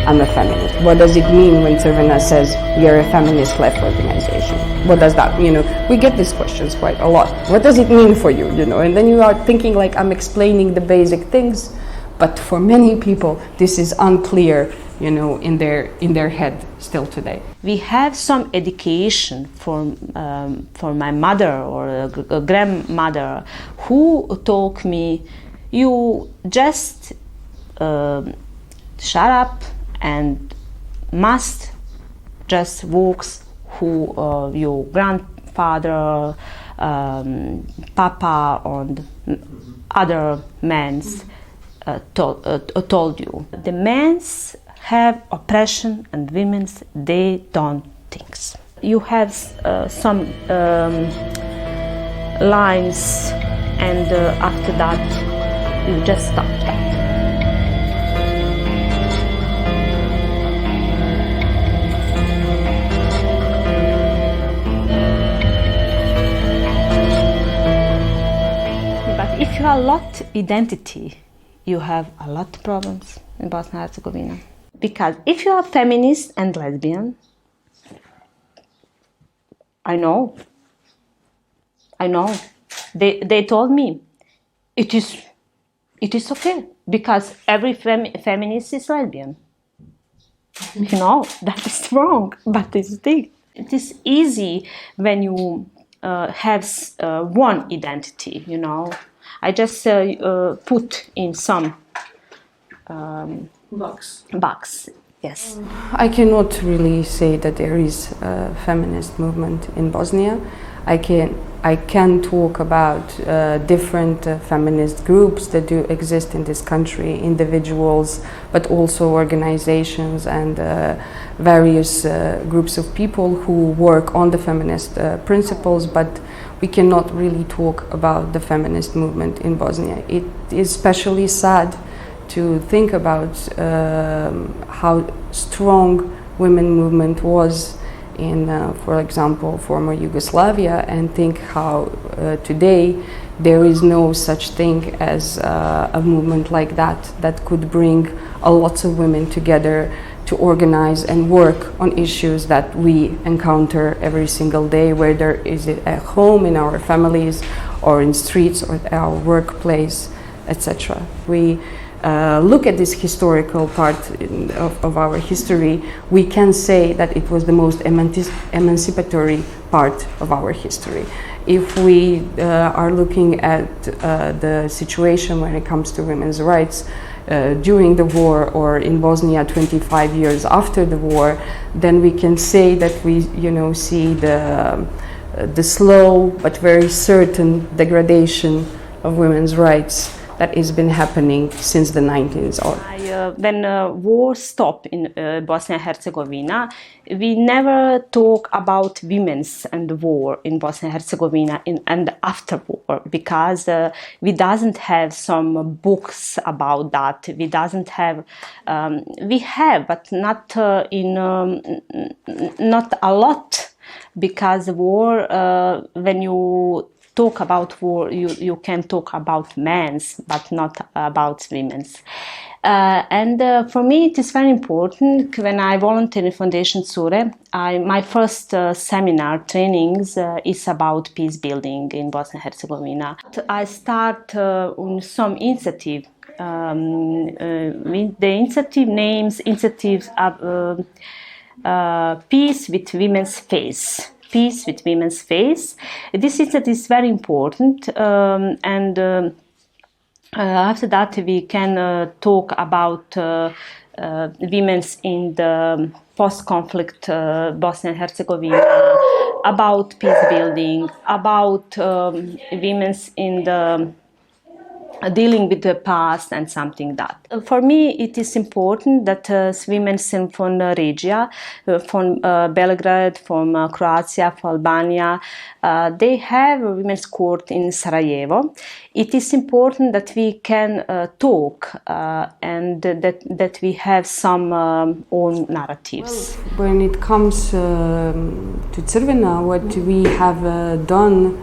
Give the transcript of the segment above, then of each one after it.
I'm a feminist. What does it mean when Crvena says you're a feminist left organization? What does that, we get these questions quite a lot. What does it mean for you, And then you are thinking like I'm explaining the basic things, but for many people this is unclear, in their head still today. We have some education for my mother or a grandmother who told me, you just shut up and must just walk who your grandfather, papa and other men's told you. The men's have oppression and women's they don't think. You have some lines and after that you just stop that. But if you have a lot identity, you have a lot of problems in Bosnia and Herzegovina. Because if you are feminist and lesbian, I know. They told me it is okay because every feminist is lesbian. That is wrong, but it's thing. It is easy when you have one identity. I just put in some box. Yes. I cannot really say that there is a feminist movement in Bosnia. I can talk about different feminist groups that do exist in this country, individuals, but also organizations and various groups of people who work on the feminist principles, but we cannot really talk about the feminist movement in Bosnia. It is especially sad to think about how strong women movement was in, for example, former Yugoslavia, and think how today there is no such thing as a movement like that could bring a lot of women together to organize and work on issues that we encounter every single day, whether is it at home, in our families, or in streets, or at our workplace, etc. We look at this historical part of our history, we can say that it was the most emancipatory part of our history. If we are looking at the situation when it comes to women's rights during the war or in Bosnia 25 years after the war, then we can say that we see the slow but very certain degradation of women's rights that has been happening since the 19th. When war stopped in Bosnia and Herzegovina, we never talk about women's and war in Bosnia and Herzegovina and after war, because we doesn't have some books about that. We doesn't have. We have, but not not a lot, because war. When you talk about war, you can talk about men's, but not about women's. And for me it is very important. When I volunteer in Foundation Sure, my first seminar trainings is about peace building in Bosnia and Herzegovina. I start on some initiative. The initiative names Peace with Women's Face. Peace with Women's Face. This is very important, and after that we can talk about women's in the post-conflict Bosnia and Herzegovina, about peace building, about women's in the dealing with the past and something that. For me it is important that women from Regia, from Belgrade, from Croatia, from Albania, they have a women's court in Sarajevo. It is important that we can talk and that we have some own narratives. Well, when it comes to Crvena, what we have done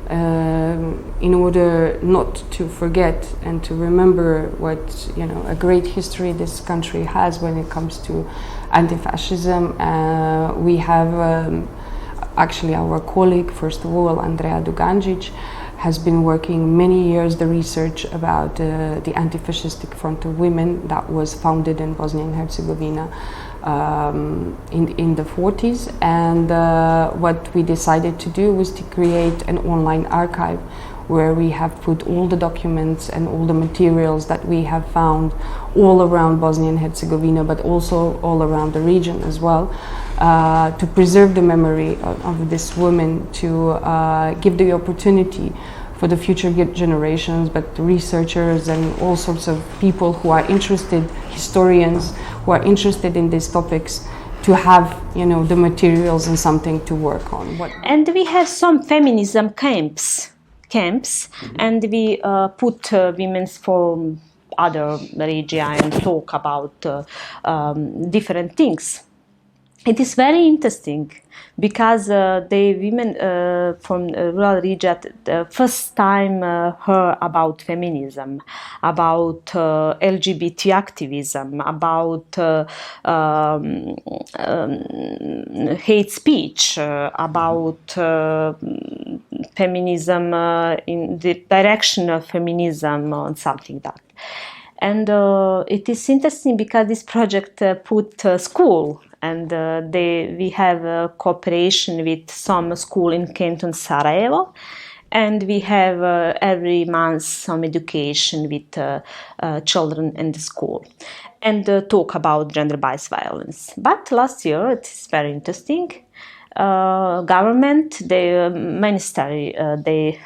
in order not to forget and to remember what, you know, a great history this country has when it comes to anti-fascism. We have actually our colleague, first of all, Andrea Duganjic, has been working many years the research about the Anti-Fascistic Front of Women that was founded in Bosnia and Herzegovina in the 40s. And what we decided to do was to create an online archive where we have put all the documents and all the materials that we have found all around Bosnia and Herzegovina, but also all around the region as well, to preserve the memory of this woman, to give the opportunity for the future generations, but researchers and all sorts of people who are interested, historians who are interested in these topics, to have, you know, the materials and something to work on. And we have some feminism camps, and we put women from other regions and talk about different things. It is very interesting because the women from rural region the first time heard about feminism, about LGBT activism, about hate speech, about feminism in the direction of feminism or something like that. And it is interesting because this project put school, and we have cooperation with some school in Canton Sarajevo, and we have every month some education with children in the school, and talk about gender-based violence. But last year, it is very interesting. Government, the ministry, they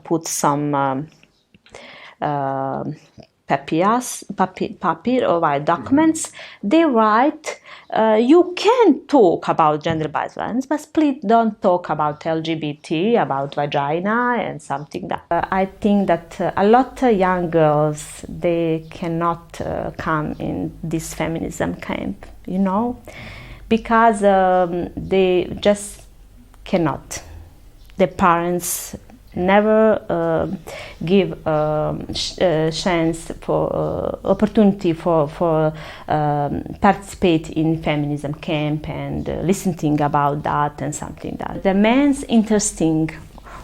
put some papier or white documents. They write, you can talk about gender-based violence, but please don't talk about LGBT, about vagina and something that. I think that a lot of young girls, they cannot come in this feminism camp, you know, because they just cannot. The parents never give chance for opportunity for participate in feminism camp and listening about that and something that. The men's interesting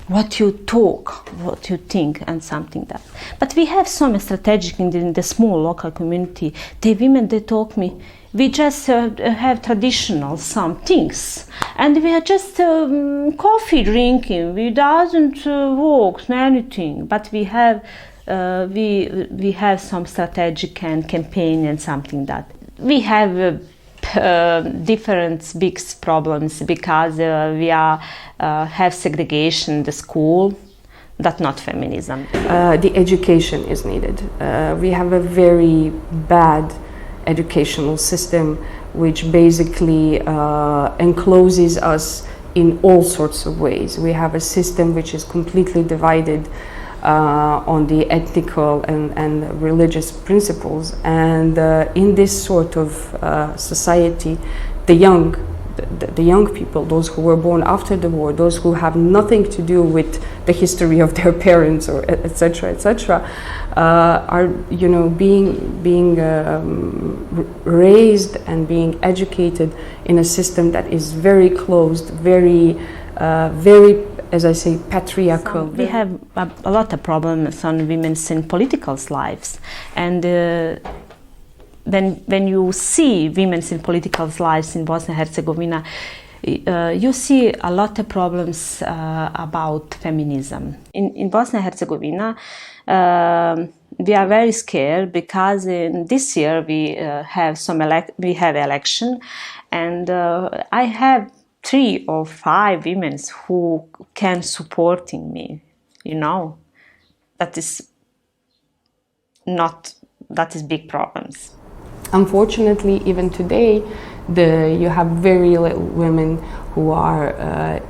what you talk, what you think and something that. But we have some strategic in the small local community. The women, they talk me, we just have traditional some things, and we are just coffee drinking. We doesn't walk anything, but we have some strategic and campaign and something that we have. Different big problems because we have segregation in the school. That's not feminism. The education is needed. We have a very bad educational system which basically encloses us in all sorts of ways. We have a system which is completely divided on the ethical and religious principles, and in this sort of society, the young people, those who were born after the war, those who have nothing to do with the history of their parents or etc., are, you know, being raised and being educated in a system that is very closed, very as I say, patriarchal. We have a lot of problems on women's in political lives, and when you see women's in political lives in Bosnia and Herzegovina, you see a lot of problems about feminism. In Bosnia and Herzegovina, we are very scared because in this year we have election, and I have 3 or 5 women who can supporting me, you know. That is big problems. Unfortunately, even today, you have very little women who are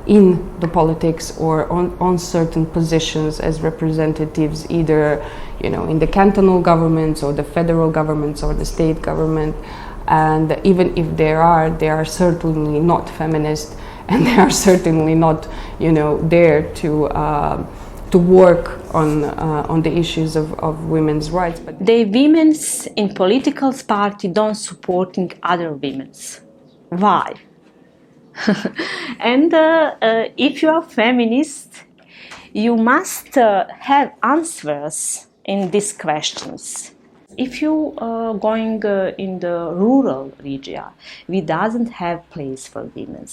in the politics or on certain positions as representatives, either, you know, in the cantonal governments or the federal governments or the state government. And even if they are certainly not feminist, and they are certainly not, there to work on the issues of women's rights. But the women's in political party don't supporting other women's. Why? And if you are feminist, you must have answers in these questions. If you are going in the rural region, we doesn't have place for women.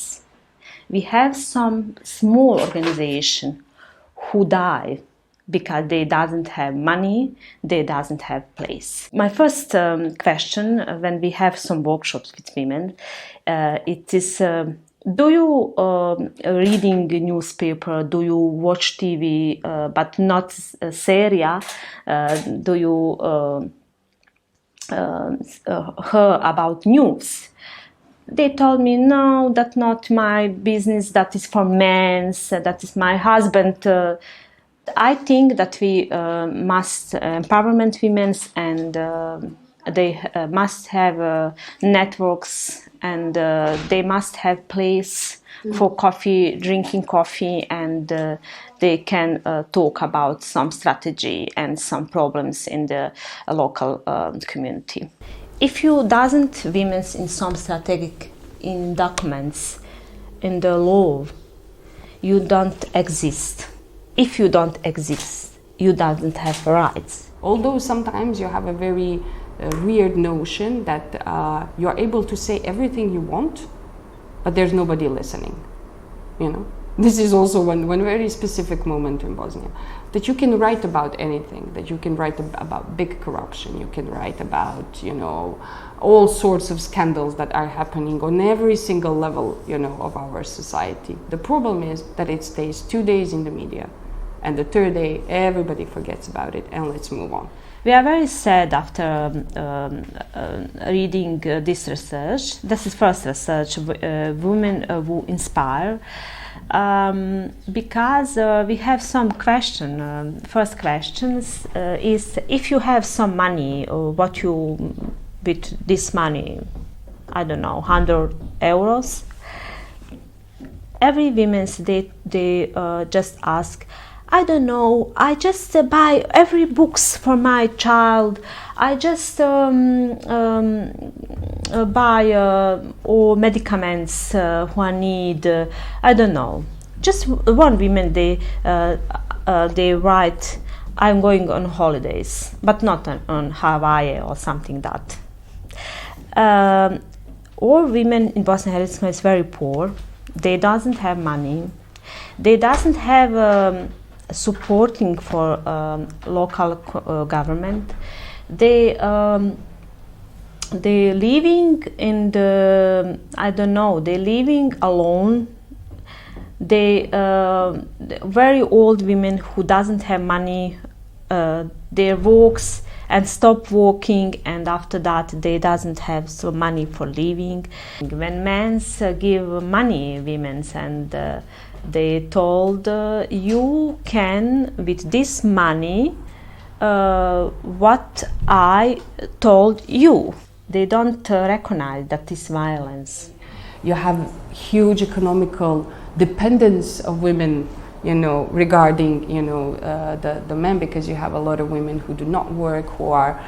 We have some small organization who die because they doesn't have money, they doesn't have place. My first question when we have some workshops with women, it is, do you reading newspaper, do you watch TV, but not Syria, do you hear about news? They told me, no, that's not my business, that is for men, that is my husband. I think that we must empowerment women, and they must have networks, and they must have place for coffee, drinking coffee, and they can talk about some strategy and some problems in the local community. If you doesn't women in some strategic in documents in the law, you don't exist. If you don't exist, you don't have rights. Although sometimes you have a very weird notion that you are able to say everything you want, but there's nobody listening. This is also one very specific moment in Bosnia, that you can write about anything, that you can write about big corruption, you can write about, all sorts of scandals that are happening on every single level, of our society. The problem is that it stays 2 days in the media, and the third day everybody forgets about it, and let's move on. We are very sad after reading this research. This is first research, Women Who Inspire, because we have some question. First questions is, if you have some money, or what you with this money, I don't know, 100 euros. Every women they just ask, I don't know, I just buy every books for my child. I just buy all medicaments who I need. I don't know. Just one woman they write, I'm going on holidays, but not on Hawaii or something that. All women in Bosnia and Herzegovina is very poor. They doesn't have money. They doesn't have supporting for local government. They living in the, I don't know, they living alone. They very old women who doesn't have money, they walks and stop walking, and after that they doesn't have so money for living. When men give money women's, and they told you can with this money what I told you. They don't recognize that is violence. You have huge economical dependence of women, regarding, the men, because you have a lot of women who do not work, who are,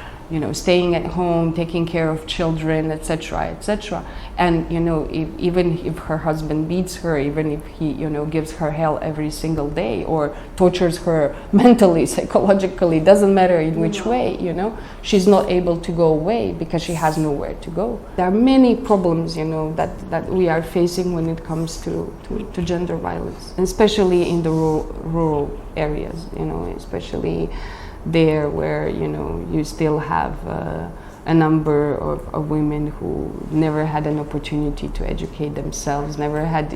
staying at home, taking care of children, etc., etc. And, even if her husband beats her, even if he, gives her hell every single day, or tortures her mentally, psychologically, doesn't matter in which way, she's not able to go away because she has nowhere to go. There are many problems, that we are facing when it comes to gender violence, especially in the rural areas, especially there where you still have a number of women who never had an opportunity to educate themselves, never had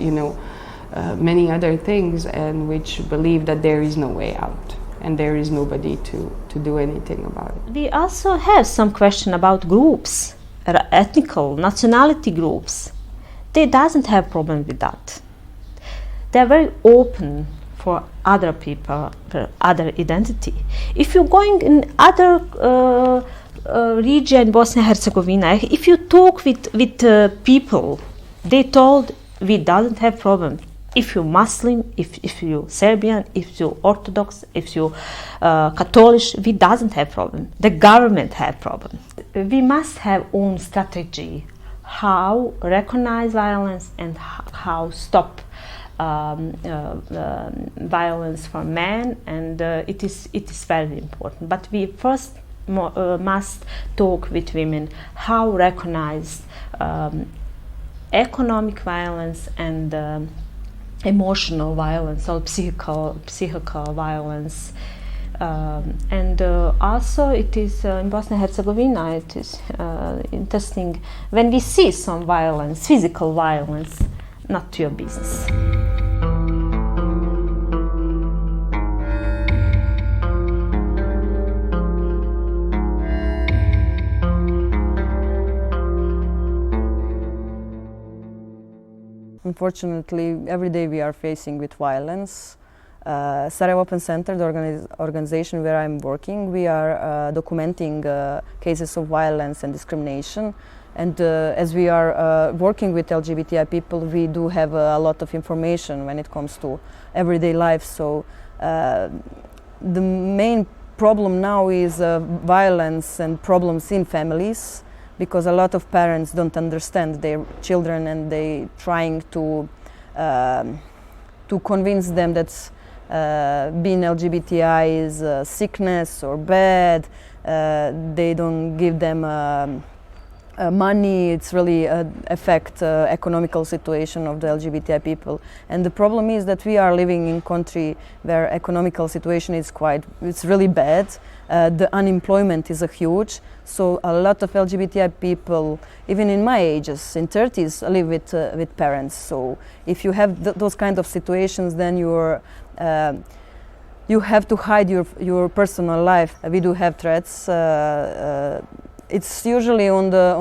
many other things, and which believe that there is no way out and there is nobody to do anything about it. We also have some question about groups, ethnical, nationality groups. They doesn't have problem with that. They're very open for other people, for other identity. If you're going in other region, Bosnia and Herzegovina, if you talk with people, they told we doesn't have problem. If you're Muslim, if you're Serbian, if you're Orthodox, if you're Catholic, we doesn't have problem. The government have problem. We must have own strategy how recognize violence and how stop violence for men, and it is very important. But we first must talk with women how recognize economic violence and emotional violence or psychical violence, and also it is in Bosnia and Herzegovina. It is interesting when we see some violence, physical violence, not your business. Unfortunately, every day we are facing with violence. Sarajevo Open Center, the organization where I'm working, we are documenting cases of violence and discrimination. And as we are working with LGBTI people, we do have a lot of information when it comes to everyday life. So the main problem now is violence and problems in families, because a lot of parents don't understand their children and they trying to convince them that being LGBTI is a sickness or bad. They don't give them money. It's really affect economical situation of the LGBTI people. And the problem is that we are living in country where economical situation is it's really bad. The unemployment is huge. So a lot of LGBTI people, even in my ages, in 30s, live with parents. So if you have those kind of situations, then you have to hide your personal life. We do have threats. It's usually on the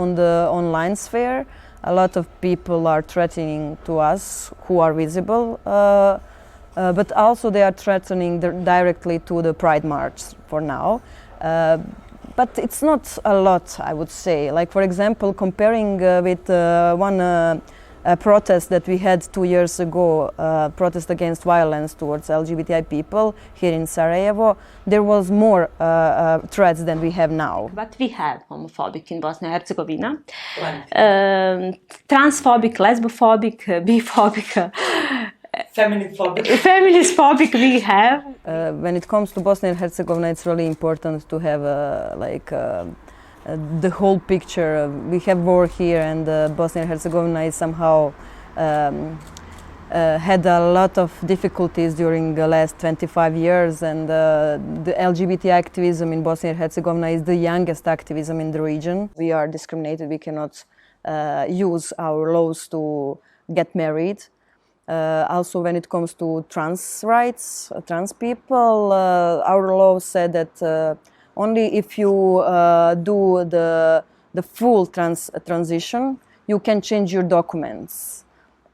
online sphere. A lot of people are threatening to us who are visible, but also they are threatening directly to the Pride March for now. But it's not a lot, I would say. Like, for example, comparing with one protest that we had 2 years ago, protest against violence towards LGBTI people here in Sarajevo, there was more threats than we have now. But we have homophobic in Bosnia and Herzegovina, transphobic, lesbophobic, biphobic, feminist phobic we have. When it comes to Bosnia and Herzegovina, it's really important to have the whole picture. We have war here, and Bosnia and Herzegovina is somehow had a lot of difficulties during the last 25 years, and the LGBT activism in Bosnia and Herzegovina is the youngest activism in the region. We are discriminated. We cannot use our laws to get married. Also, when it comes to trans rights, trans people, our law said that only if you do the full transition, you can change your documents.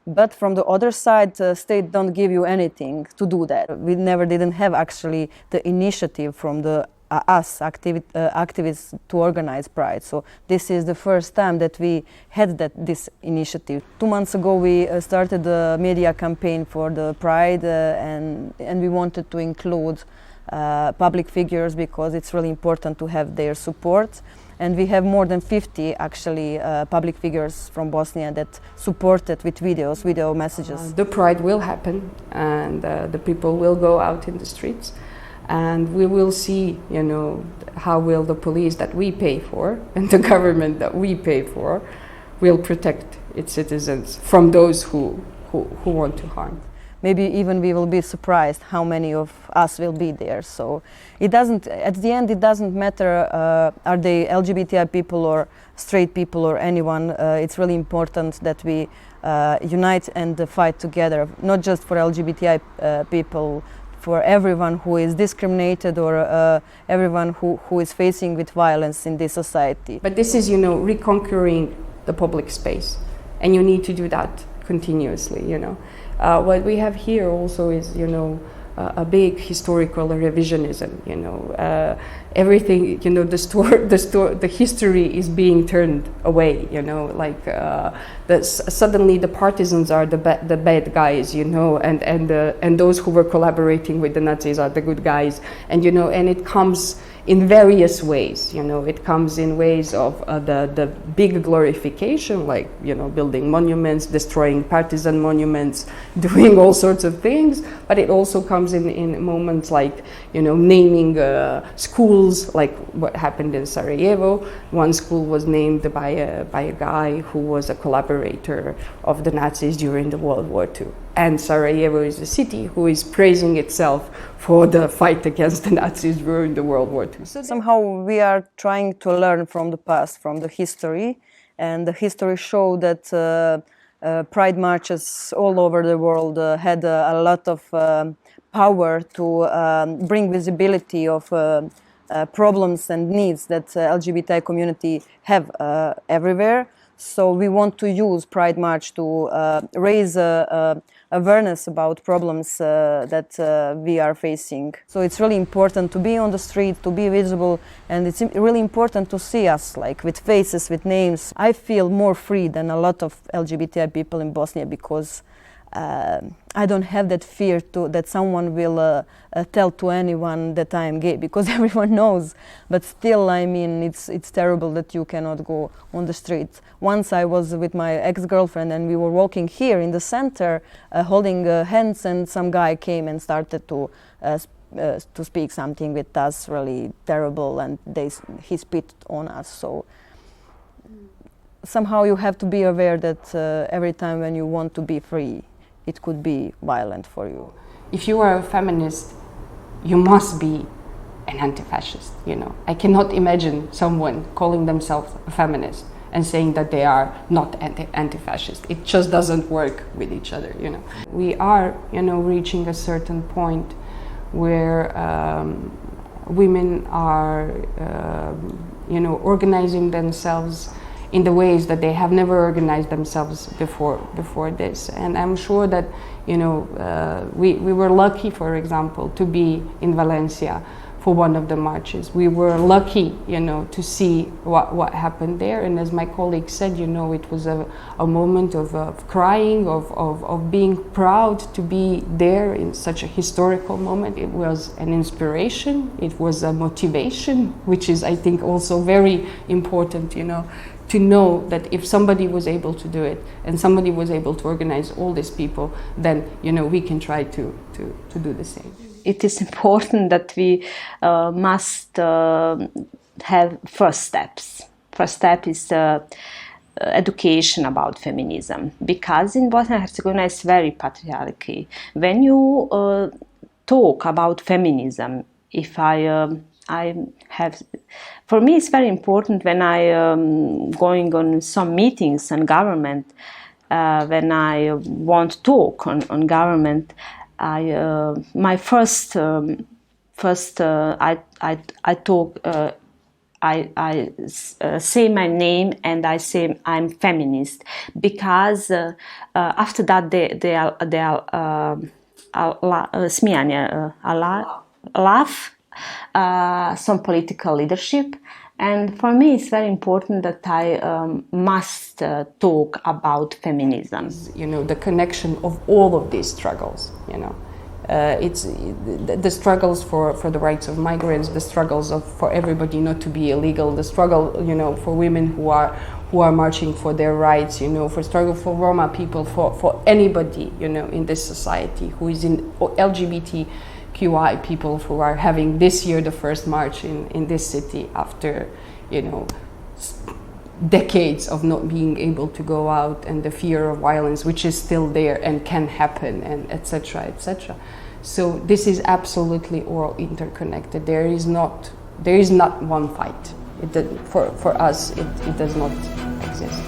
But from the other side, state don't give you anything to do that. We didn't have actually the initiative from the activists to organize Pride. So this is the first time that we had this initiative. 2 months ago we started a media campaign for the Pride, and we wanted to include public figures because it's really important to have their support. And we have more than 50 actually public figures from Bosnia that supported with video messages. The Pride will happen, and the people will go out in the streets. And we will see, how will the police that we pay for and the government that we pay for will protect its citizens from those who want to harm. Maybe even we will be surprised how many of us will be there. So at the end, it doesn't matter are they LGBTI people or straight people or anyone. It's really important that we unite and fight together, not just for LGBTI people, for everyone who is discriminated or everyone who is facing with violence in this society. But this is, reconquering the public space, and you need to do that continuously, What we have here also is, a big historical revisionism. Everything, the history is being turned away. Suddenly the partisans are the bad guys, and those who were collaborating with the Nazis are the good guys, and it comes in various ways. It comes in ways of the big glorification, like building monuments, destroying partisan monuments, doing all sorts of things. But it also comes in moments like naming schools, like what happened in Sarajevo. One school was named by a guy who was a collaborator of the Nazis during the World War II. And Sarajevo is a city who is praising itself for the fight against the Nazis during the World War II. So somehow we are trying to learn from the past, from the history, and the history showed that pride marches all over the world had a lot of power to bring visibility of problems and needs that LGBTI community have everywhere. So we want to use Pride March to raise awareness about problems that we are facing. So it's really important to be on the street, to be visible, and it's really important to see us, like with faces, with names. I feel more free than a lot of LGBTI people in Bosnia because I don't have that fear that someone will tell to anyone that I am gay, because everyone knows. But still, I mean, it's terrible that you cannot go on the street. Once I was with my ex-girlfriend and we were walking here in the center, holding hands, and some guy came and started to speak something with us, really terrible, and he spit on us. So somehow you have to be aware that every time when you want to be free, it could be violent for you. If you are a feminist, you must be an anti-fascist. I cannot imagine someone calling themselves a feminist and saying that they are not anti-fascist. It just doesn't work with each other. We are, reaching a certain point where women are, organizing themselves in the ways that they have never organized themselves before this. And I'm sure that we were lucky, for example, to be in Valencia for one of the marches. We were lucky, to see what happened there. And as my colleague said, it was a moment of crying, of being proud to be there in such a historical moment. It was an inspiration. It was a motivation, which is, I think, also very important, to know that if somebody was able to do it and somebody was able to organize all these people, then we can try to do the same. It is important that we must have first steps. First step is education about feminism, because in Bosnia and Herzegovina it's very patriarchy. When you talk about feminism, for me it's very important when I am going on some meetings on government, when I want to talk on government, I say my name and I say I'm feminist, because after that they laugh some political leadership. And for me, it's very important that I must talk about feminism. The connection of all of these struggles. It's the struggles for the rights of migrants, the struggles for everybody not to be illegal, the struggle, for women who are marching for their rights, for struggle for Roma people, for anybody, in this society who is in LGBTQI people who are having this year the first march in this city after, decades of not being able to go out, and the fear of violence which is still there and can happen, and etc., etc. So this is absolutely all interconnected. There is not one fight. For us, it does not exist.